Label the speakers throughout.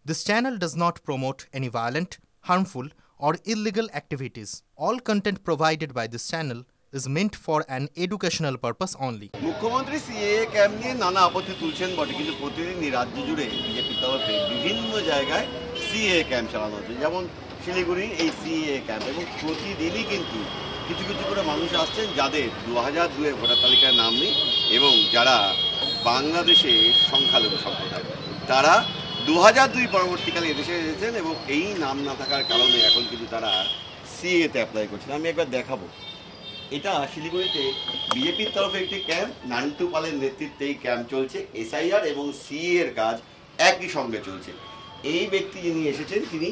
Speaker 1: This channel does not promote any violent, harmful, or illegal activities. All content provided by this channel is meant for an educational purpose only.
Speaker 2: মুখ্যমন্ত্রী CAA camp নিয়ে নানা আপত্তি তুলছেন বটে, কিন্তু প্রতিদিনই রাজ্য জুড়ে বিজেপির তরফে বিভিন্ন জায়গায় সিএএ ক্যাম্প চালানো হচ্ছে, যেমন শিলিগুড়ির এই সিএএ ক্যাম্প। এবং প্রতিদিনই কিন্তু কিছু কিছু করে মানুষ আসছেন যাদের 2002 ভোটার তালিকায় নাম নেই এবং যারা বাংলাদেশে সংখ্যালঘু সম্প্রদায়, তারা 2002 পরবর্তীকালে এদেশে এসেছেন এবং এই নাম না থাকার কারণে এখন কিন্তু তারা সিএতে অ্যাপ্লাই করছেন। আমি একবার দেখাবো। এটা শিলিগুড়িতে বিজেপির তরফে একটি ক্যাম্প, নান্টু পালের নেতৃত্বে এই ক্যাম্প চলছে। এসআইআর এবং সিএ এর কাজ একই সঙ্গে চলছে। এই ব্যক্তি যিনি এসেছেন তিনি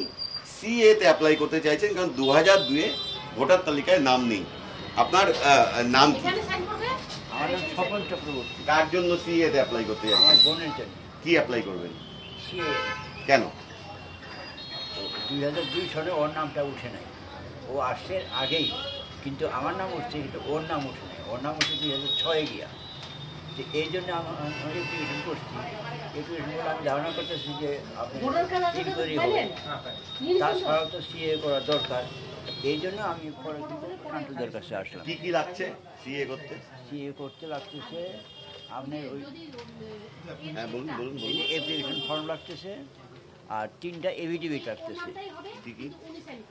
Speaker 2: সিএতে অ্যাপ্লাই করতে চাইছেন, কারণ 2002 ভোটার তালিকায় নাম নেই। আপনার নাম কি?
Speaker 3: আমার নাম স্বপন চক্রবর্তী।
Speaker 2: কার জন্য সিএতে অ্যাপ্লাই করতে
Speaker 3: আমার
Speaker 2: চাইছেন?
Speaker 3: বোনের জন্য।
Speaker 2: কি অ্যাপ্লাই করবেন?
Speaker 3: সিএ।
Speaker 2: কেন?
Speaker 3: 2002 সালে ওর নামটা উঠে নাই, ও আসছে আগেই, কিন্তু আমার নাম উঠছে, কিন্তু ওর নাম উঠে নাই। ওর নাম উঠছে 2006 গিয়া। তো এই জন্য আমার অ্যাপ্লিকেশন করছি। অ্যাপ্লিকেশন করে আমি ধারণা করতেছি যে আপনি ইনকোয়ারি হবে, তাছাড়াও তো সিএ করা দরকার। এই জন্য আমি পরে কিন্তু নান্টুদের কাছে আসলাম।
Speaker 2: কি কি লাগছে সিএ করতে?
Speaker 3: সিএ করতে লাগতেছে আপনার ওই
Speaker 2: হ্যাঁ বলুন বলুন বলুন।
Speaker 3: অ্যাপ্লিকেশন ফর্ম লাগতেছে, আর 3টা এভিডেভিট লাগতেছে।
Speaker 2: কি কি?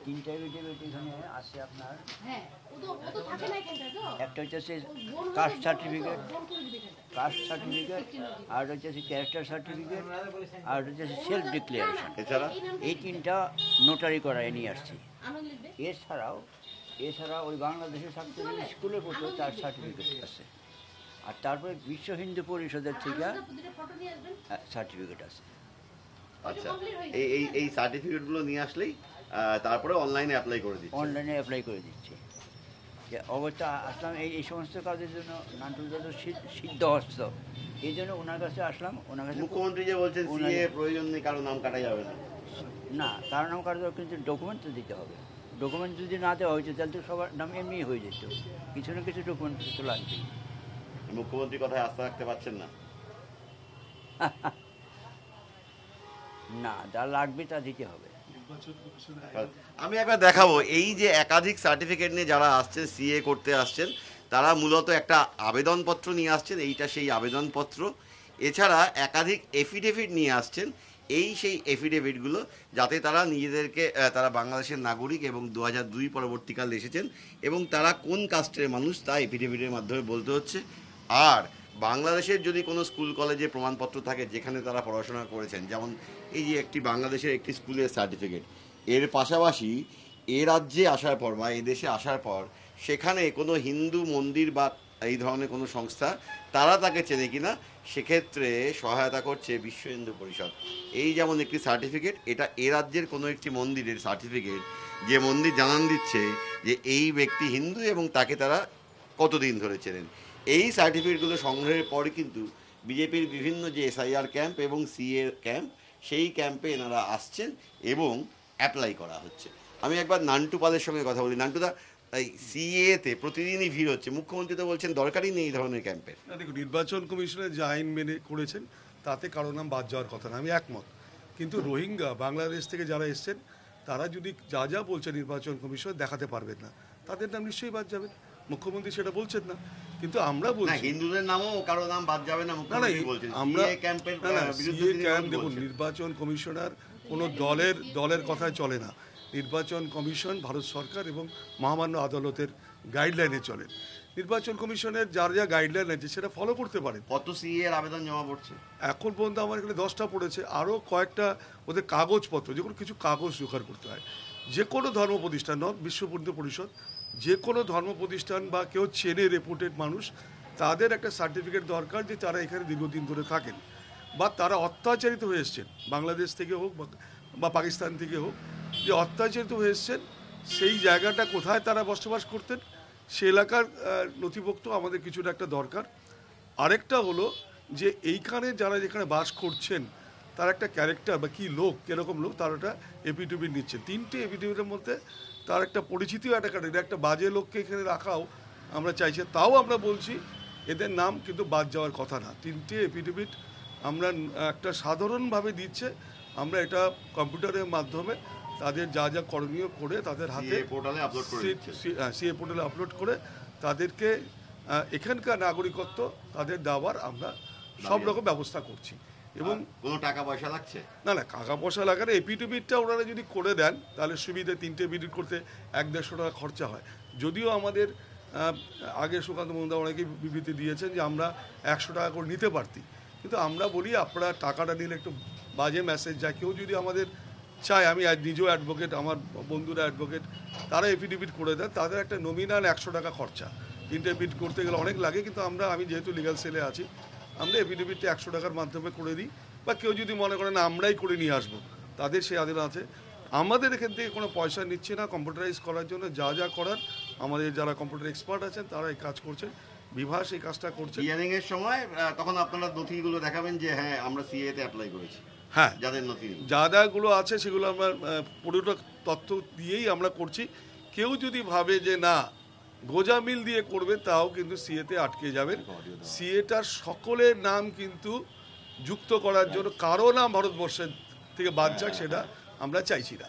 Speaker 3: 3টা এভিডেভিট এখানে আছে আপনার। একটা হচ্ছে কাস্ট সার্টিফিকেট, আর হচ্ছে ক্যারেক্টার সার্টিফিকেট, আর হচ্ছে সেলফ ডিক্লারেশন।
Speaker 2: এছাড়া
Speaker 3: এই 3টা নোটারি করায় নিয়ে আসছি। এছাড়া ওই বাংলাদেশের ছাত্র স্কুলে পড়তো তার সার্টিফিকেট আছে, আর তারপরে বিশ্ব হিন্দু পরিষদের থেকে সার্টিফিকেট আছে।
Speaker 2: আচ্ছা, এই সার্টিফিকেটগুলো নিয়ে আসলেই তারপরে অনলাইনে অ্যাপ্লাই করে দিচ্ছি।
Speaker 3: অনলাইনে অ্যাপ্লাই করে দিচ্ছে। অবস্থা আসলাম এই সমস্ত কাজের জন্য। নান্টুর দাদু সিদ্ধ হস্ত, এই জন্য ওনার কাছে আসলাম। ওনার কাছে
Speaker 2: মুখ্যমন্ত্রী যে বলছেন সিএ প্রয়োজন নেই, কারো নাম কাটা যাবে না।
Speaker 3: না, কারো নাম কাটা যাবে, কিন্তু ডকুমেন্ট তো দিতে হবে। ডকুমেন্ট যদি না দেওয়া হয়েছে তাহলে তো সবার নাম এমনি হয়ে যেত। কিছু না কিছু ডকুমেন্ট তো লাগবেই।
Speaker 2: মুখ্যমন্ত্রীর কথায় আস্থা রাখতে পারছেন না?
Speaker 3: না, যা লাগবে তা দিতে হবে।
Speaker 2: আমি একবার দেখাবো। এই যে একাধিক সার্টিফিকেট নিয়ে যারা আসছেন, সিএ করতে আসছেন, তারা মূলত একটা আবেদনপত্র নিয়ে আসছেন। এইটা সেই আবেদনপত্র। এছাড়া একাধিক এফিডেভিট নিয়ে আসছেন। সেই এফিডেভিটগুলো যাতে তারা নিজেদেরকে, তারা বাংলাদেশের নাগরিক এবং 2002 পরবর্তীকালে এসেছেন এবং তারা কোন কাস্টের মানুষ তা এফিডেভিটের মাধ্যমে বলতে হচ্ছে। আর বাংলাদেশের যদি কোনো স্কুল কলেজে প্রমাণপত্র থাকে যেখানে তারা পড়াশোনা করেছেন, যেমন এই যে একটি বাংলাদেশের একটি স্কুলের সার্টিফিকেট, এর পাশাপাশি এ রাজ্যে আসার পর বা এদেশে আসার পর সেখানে কোনো হিন্দু মন্দির বা এই ধরনের কোনো সংস্থা তারা তাকে চেনে কিনা, সেক্ষেত্রে সহায়তা করছে বিশ্ব হিন্দু পরিষদ। এই যেমন একটি সার্টিফিকেট, এটা এ রাজ্যের কোনো একটি মন্দিরের সার্টিফিকেট, যে মন্দির জানান দিচ্ছে যে এই ব্যক্তি হিন্দু এবং তাকে তারা কতদিন ধরে চেনেন। এই সার্টিফিকেটগুলো সংগ্রহের পরে কিন্তু বিজেপির বিভিন্ন যে এসআইআর ক্যাম্প এবং সিএ ক্যাম্প, সেই ক্যাম্পে এনারা আসছেন এবং অ্যাপ্লাই করা হচ্ছে। আমি একবার নান্টু পালের সঙ্গে কথা বলি। নান্টুদা, এই সিএতে প্রতিদিনই ভিড় হচ্ছে, মুখ্যমন্ত্রী তো বলছেন দরকারই নেই এই ধরনের ক্যাম্পের।
Speaker 4: দেখুন, নির্বাচন কমিশনের যে আইন মেনে করেছেন তাতে কারো নাম বাদ যাওয়ার কথা না, আমি একমত। কিন্তু রোহিঙ্গা বাংলাদেশ থেকে যারা এসছেন তারা যদি যা যা বলছে নির্বাচন কমিশন দেখাতে পারবেন না, তাদের নাম নিশ্চয়ই বাদ যাবে। মুখ্যমন্ত্রী সেটা বলছেন না, কিন্তু আমরা বলছি
Speaker 2: হিন্দুদের নামও কারো নাম বাদ যাবে না। মুখ্যমন্ত্রী বলছেন
Speaker 4: আমরা
Speaker 2: ক্যাম্পের
Speaker 4: ক্যাম্প। দেখুন, নির্বাচন কমিশনার কোনো দলের কথায় চলে না। নির্বাচন কমিশন ভারত সরকার এবং মহামান্য আদালতের গাইডলাইনে চলেন। নির্বাচন কমিশনের যার যা গাইডলাইন আছে সেটা ফলো করতে পারে।
Speaker 2: কত সিএ এর আবেদন জমা পড়ছে
Speaker 4: এখন পর্যন্ত? আমার এখানে 10টা পড়েছে, আরও কয়েকটা ওদের কাগজপত্র, যেগুলো কিছু কাগজ জোগাড় করতে হয়। যে কোনো ধর্ম প্রতিষ্ঠান, বিশ্ব হিন্দু পরিষদ, যে কোনো ধর্ম প্রতিষ্ঠান বা কেউ চেনে রেপুটেড মানুষ, তাদের একটা সার্টিফিকেট দরকার যে তারা এখানে দীর্ঘদিন ধরে থাকেন বা তারা অত্যাচারিত হয়ে এসছেন, বাংলাদেশ থেকে হোক বা পাকিস্তান থেকে হোক, যে অত্যাচারিত হয়ে এসছেন সেই জায়গাটা কোথায় তারা বসবাস করতেন, সে এলাকার নথিভুক্ত আমাদের কিছুটা একটা দরকার। আরেকটা হলো যে এইখানে যারা যেখানে বাস করছেন তার একটা ক্যারেক্টার বা কী লোক, কীরকম লোক, তার একটা এফিডেভিট নিচ্ছে। 3টে এফিডেভিটের মধ্যে তার একটা পরিচিতিও একটা কাটে। একটা বাজে লোককে এখানে রাখাও আমরা চাইছি। তাও আমরা বলছি এদের নাম কিন্তু বাদ যাওয়ার কথা না। 3টে এফিডেভিট আমরা একটা সাধারণভাবে দিচ্ছে, আমরা এটা কম্পিউটারের মাধ্যমে তাদের যা যা করণীয় করে তাদের হাতে
Speaker 2: পোর্টালে আপলোড করে দিচ্ছেন।
Speaker 4: সিএ পোর্টালে আপলোড করে তাদেরকে এখানকার নাগরিকত্ব তাদের দেওয়ার আমরা সব রকম ব্যবস্থা করছি। এবং
Speaker 2: কোনো টাকা পয়সা লাগছে
Speaker 4: না, টাকা পয়সা লাগার এপিটুপিটটা ওনারা যদি করে দেন তাহলে সুবিধে, 3টে এপিটুপিট করতে 100-150 টাকা খরচা হয়। যদিও আমাদের আগে সুকান্ত মজুমদার অনেকেই বিবৃতি দিয়েছেন যে আমরা 100 টাকা করে নিতে পারতি, কিন্তু আমরা বলি আপনারা টাকাটা নিলে একটু বাজে মেসেজ যায়। কেউ যদি আমাদের চায়, আমি নিজেও অ্যাডভোকেট, আমার বন্ধুরা অ্যাডভোকেট, তারা এফিডেভিট করে দেন, তাদের একটা নমিনাল 100 টাকা খরচা, 3টে এফিডেভিট করতে গেলে অনেক লাগে, কিন্তু আমি যেহেতু লিগ্যাল সেলে আছি, আমরা এফিডেভিটটা 100 টাকার মাধ্যমে করে দিই। বা কেউ যদি মনে করেন আমরাই করে নিয়ে আসবো, তাদের সেই আদেশ আছে। আমাদের এখান থেকে কোনো পয়সা নিচ্ছে না। কম্পিউটারাইজ করার জন্য যা যা করার আমাদের যারা কম্পিউটার এক্সপার্ট আছেন তারা এই কাজ করছেন, বিভাস এই কাজটা করছে।
Speaker 2: হিয়ারিং এর সময় তখন আপনারা নথিগুলো দেখাবেন যে হ্যাঁ আমরা সিএ তে অ্যাপ্লাই করেছি,
Speaker 4: হ্যাঁ
Speaker 2: যাদের নথি
Speaker 4: যা যাগুলো আছে সেগুলো আমরা পুরোটা তথ্য দিয়েই আমরা করছি। কেউ যদি ভাবে যে না গোজামিল দিয়ে করবে, তাও কিন্তু সিএতে আটকে যাবেন। সিএটার সকলের নাম কিন্তু যুক্ত করার জন্য কারো নাম ভারতবর্ষের থেকে বাদ যাক, সেটা আমরা চাইছি না।